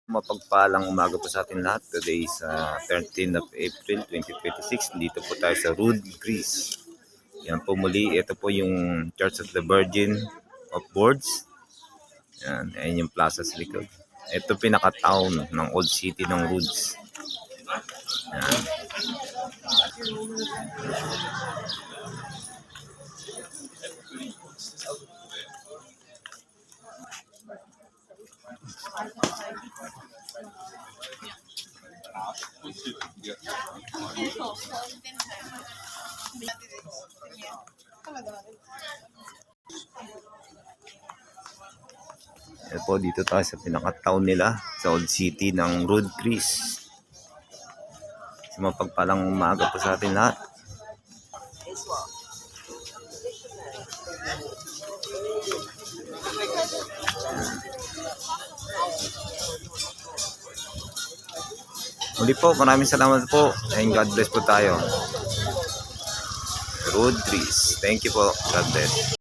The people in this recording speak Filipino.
Mapagpalang umaga po sa atin lahat. Today is 13th of April 2026. Dito po tayo sa Rood, Greece. Yan po muli. Ito po yung Church of the Virgin of Boards. Yan. Ayan yung plaza sa likod. Ito pinaka-town ng old city ng Rhodes. Yan. Yan po, dito tayo sa pinaka-town nila sa old city ng Rood, Greece. So, mapagpalang umaga po sa atin lahat. Muli po, maraming salamat po and God bless po tayo. Rood, Greece. Thank you po. God bless.